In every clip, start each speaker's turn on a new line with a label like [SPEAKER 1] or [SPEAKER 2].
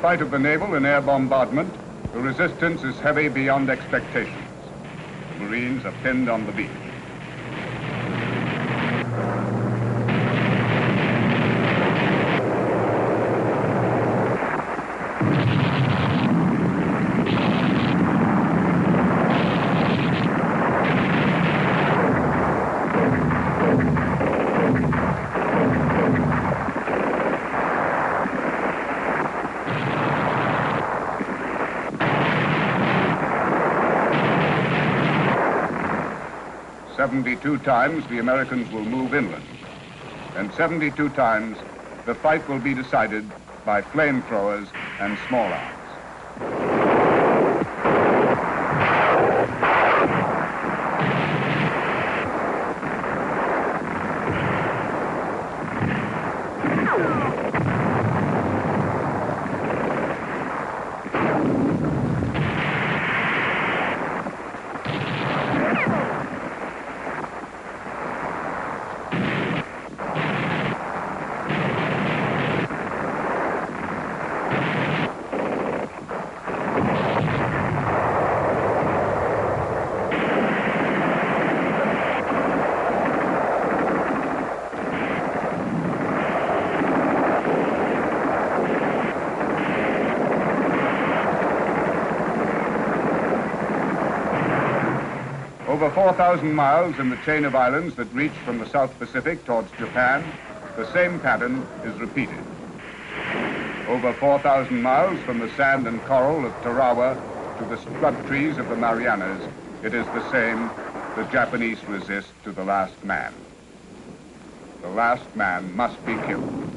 [SPEAKER 1] spite of the naval and air bombardment, the resistance is heavy beyond expectations. The Marines are pinned on the beach. "72 times the Americans will move inland, and 72 times the fight will be decided by flamethrowers and small arms." Over 4,000 miles in the chain of islands that reach from the South Pacific towards Japan, the same pattern is repeated. Over 4,000 miles from the sand and coral of Tarawa to the scrub trees of the Marianas, it is the same. The Japanese resist to the last man. The last man must be killed.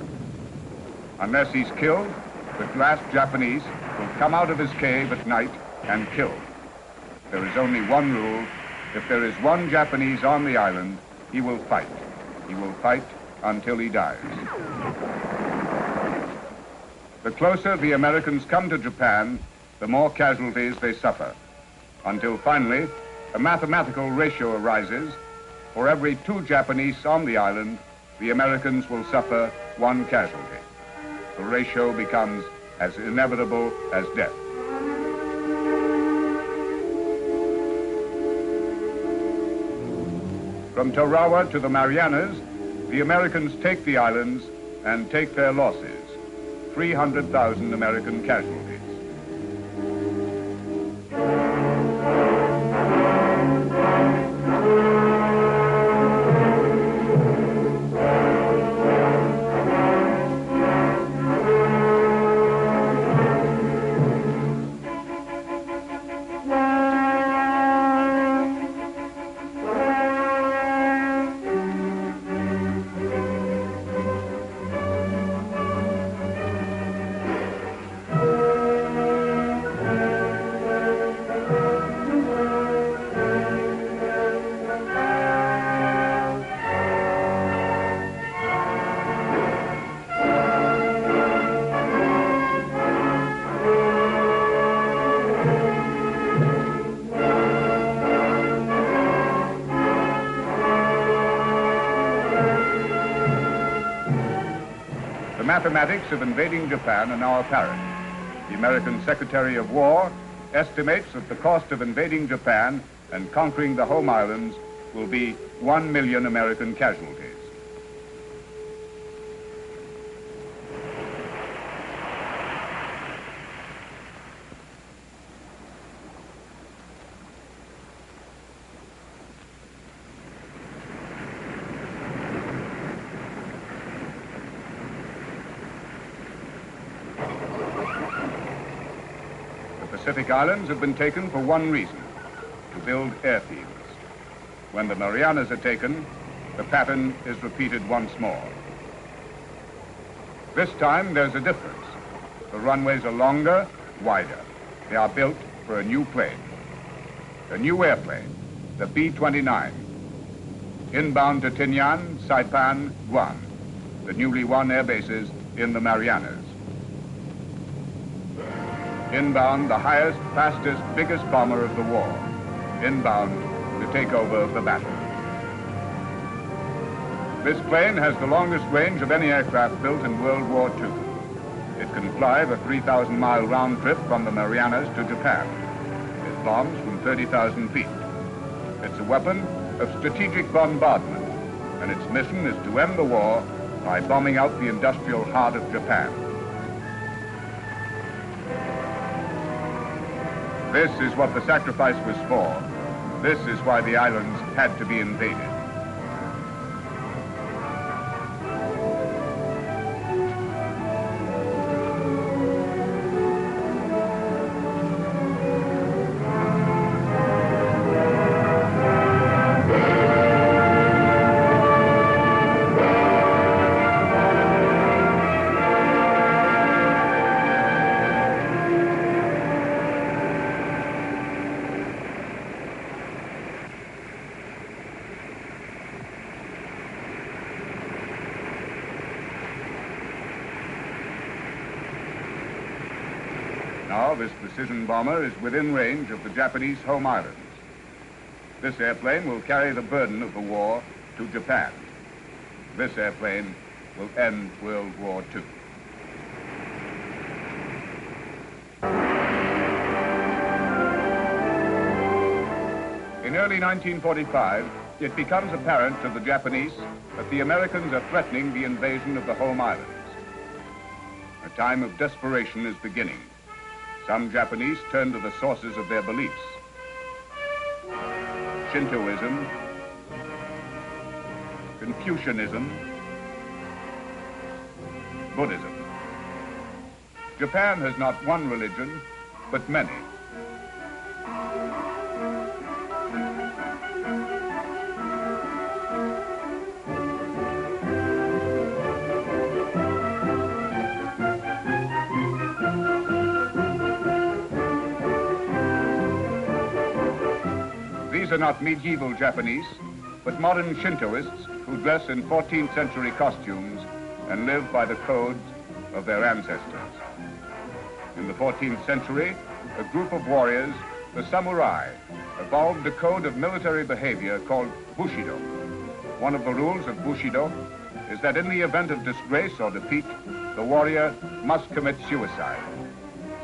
[SPEAKER 1] Unless he's killed, the last Japanese will come out of his cave at night and kill. There is only one rule. If there is one Japanese on the island, he will fight. He will fight until he dies. The closer the Americans come to Japan, the more casualties they suffer, until finally a mathematical ratio arises. For every 2 Japanese on the island, the Americans will suffer 1 casualty. The ratio becomes as inevitable as death. From Tarawa to the Marianas, the Americans take the islands and take their losses, 300,000 American casualties. The mathematics of invading Japan are now apparent. The American Secretary of War estimates that the cost of invading Japan and conquering the home islands will be 1 million American casualties. The Pacific Islands have been taken for one reason: to build airfields. When the Marianas are taken, the pattern is repeated once more. This time there's a difference. The runways are longer, wider. They are built for a new plane, a new airplane, the B-29, inbound to Tinian, Saipan, Guam, the newly won air bases in the Marianas. Inbound, the highest, fastest, biggest bomber of the war. Inbound to take over the battle. This plane has the longest range of any aircraft built in World War II. It can fly the 3,000-mile round trip from the Marianas to Japan. It bombs from 30,000 feet. It's a weapon of strategic bombardment, and its mission is to end the war by bombing out the industrial heart of Japan. This is what the sacrifice was for. This is why the islands had to be invaded. Now, this precision bomber is within range of the Japanese home islands. This airplane will carry the burden of the war to Japan. This airplane will end World War II. In early 1945, it becomes apparent to the Japanese that the Americans are threatening the invasion of the home islands. A time of desperation is beginning. Some Japanese turn to the sources of their beliefs. Shintoism, Confucianism, Buddhism. Japan has not one religion, but many. These are not medieval Japanese, but modern Shintoists who dress in 14th century costumes and live by the codes of their ancestors. In the 14th century, a group of warriors, the samurai, evolved a code of military behavior called Bushido. One of the rules of Bushido is that in the event of disgrace or defeat, the warrior must commit suicide.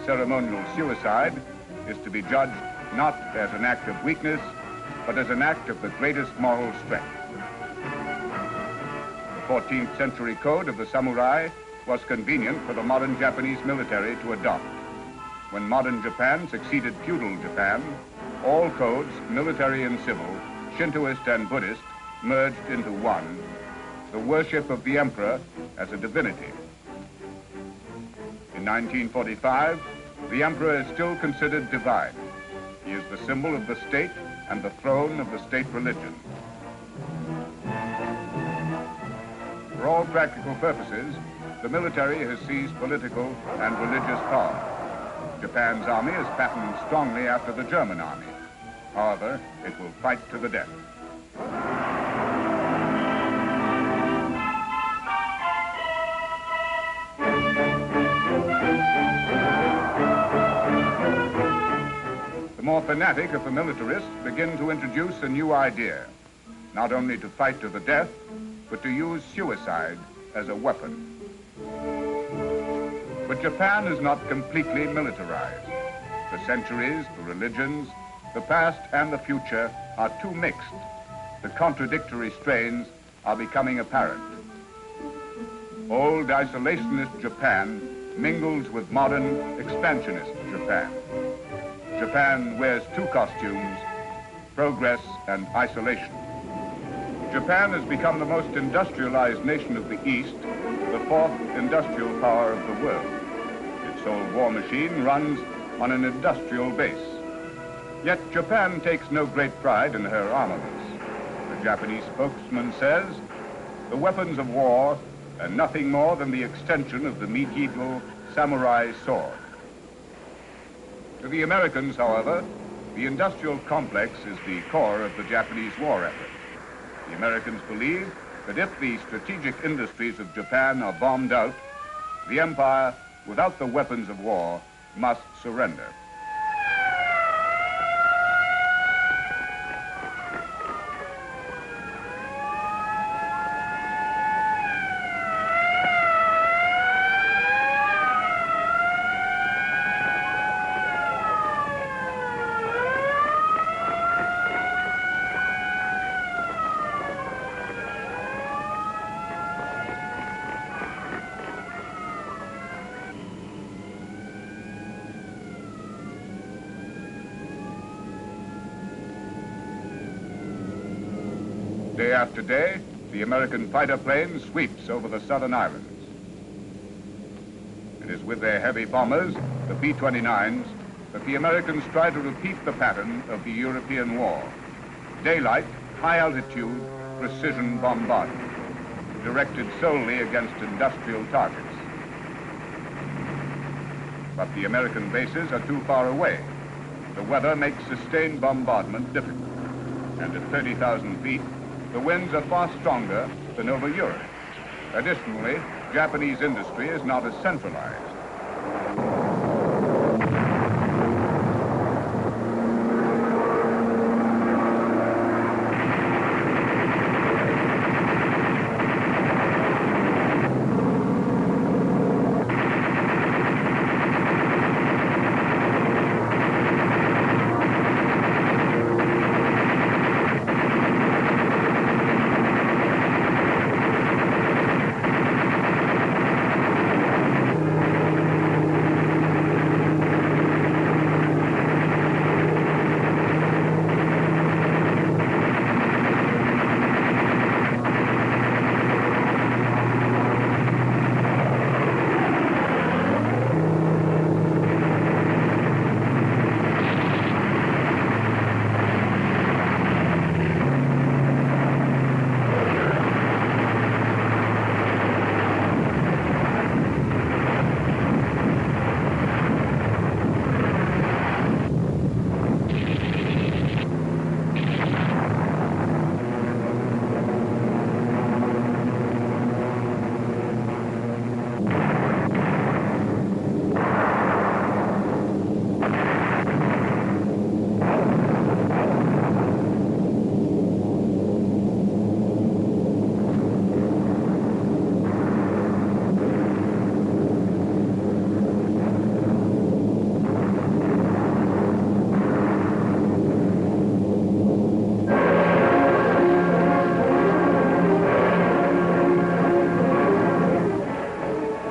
[SPEAKER 1] Ceremonial suicide is to be judged not as an act of weakness, but as an act of the greatest moral strength. The 14th century code of the samurai was convenient for the modern Japanese military to adopt. When modern Japan succeeded feudal Japan, all codes, military and civil, Shintoist and Buddhist, merged into one, the worship of the emperor as a divinity. In 1945, the emperor is still considered divine. He is the symbol of the state and the throne of the state religion. For all practical purposes, the military has seized political and religious power. Japan's army is patterned strongly after the German army. However, it will fight to the death. The more fanatic of the militarists begin to introduce a new idea, not only to fight to the death, but to use suicide as a weapon. But Japan is not completely militarized. The centuries, the religions, the past and the future are too mixed. The contradictory strains are becoming apparent. Old isolationist Japan mingles with modern expansionist Japan. Japan wears two costumes, progress and isolation. Japan has become the most industrialized nation of the East, the fourth industrial power of the world. Its old war machine runs on an industrial base. Yet Japan takes no great pride in her armaments. The Japanese spokesman says, the weapons of war are nothing more than the extension of the medieval samurai sword. To the Americans, however, the industrial complex is the core of the Japanese war effort. The Americans believe that if the strategic industries of Japan are bombed out, the empire, without the weapons of war, must surrender. Day after day, the American fighter plane sweeps over the southern islands. It is with their heavy bombers, the B-29s, that the Americans try to repeat the pattern of the European war. Daylight, high-altitude, precision bombardment, directed solely against industrial targets. But the American bases are too far away. The weather makes sustained bombardment difficult. And at 30,000 feet, the winds are far stronger than over Europe. Additionally, Japanese industry is not as centralized.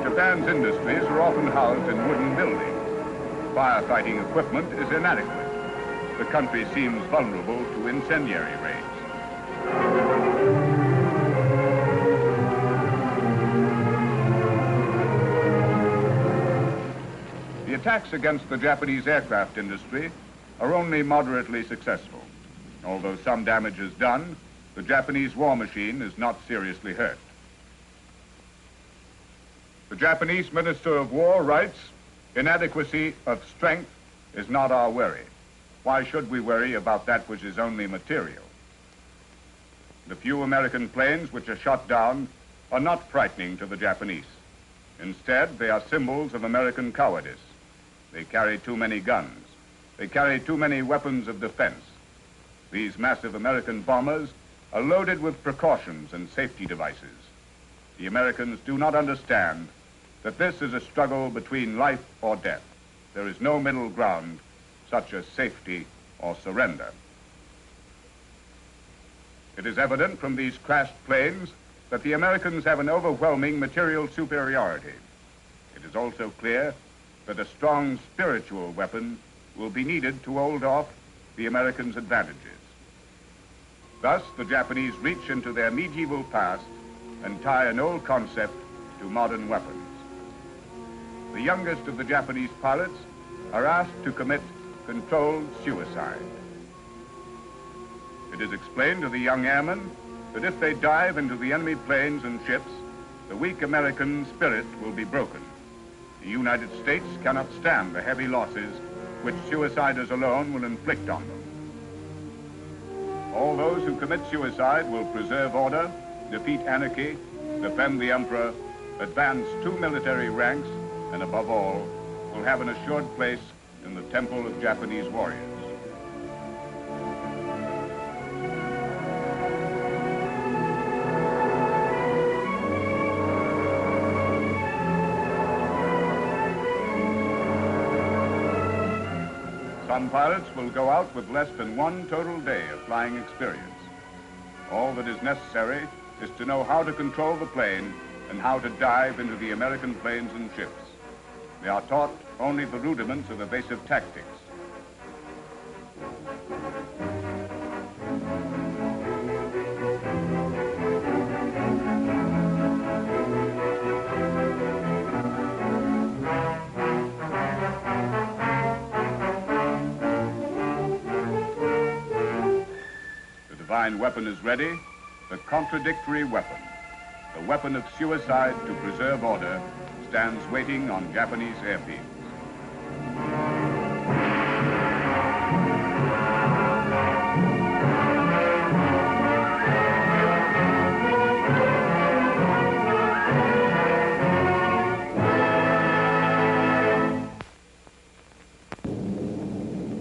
[SPEAKER 1] Japan's industries are often housed in wooden buildings. Firefighting equipment is inadequate. The country seems vulnerable to incendiary raids. The attacks against the Japanese aircraft industry are only moderately successful. Although some damage is done, the Japanese war machine is not seriously hurt. The Japanese Minister of War writes, "Inadequacy of strength is not our worry. Why should we worry about that which is only material?" The few American planes which are shot down are not frightening to the Japanese. Instead, they are symbols of American cowardice. They carry too many guns. They carry too many weapons of defense. These massive American bombers are loaded with precautions and safety devices. The Americans do not understand that this is a struggle between life or death. There is no middle ground, such as safety or surrender. It is evident from these crashed planes that the Americans have an overwhelming material superiority. It is also clear that a strong spiritual weapon will be needed to hold off the Americans' advantages. Thus, the Japanese reach into their medieval past and tie an old concept to modern weapons. The youngest of the Japanese pilots are asked to commit controlled suicide. It is explained to the young airmen that if they dive into the enemy planes and ships, the weak American spirit will be broken. The United States cannot stand the heavy losses which suiciders alone will inflict on them. All those who commit suicide will preserve order, defeat anarchy, defend the emperor, advance 2 military ranks, and above all, will have an assured place in the temple of Japanese warriors. Some pilots will go out with less than 1 total day of flying experience. All that is necessary is to know how to control the plane and how to dive into the American planes and ships. They are taught only the rudiments of evasive tactics. divine weapon is ready, the contradictory weapon, the weapon of suicide to preserve order, stands waiting on Japanese airfields.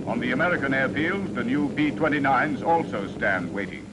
[SPEAKER 1] On the American airfields, the new B-29s also stand waiting.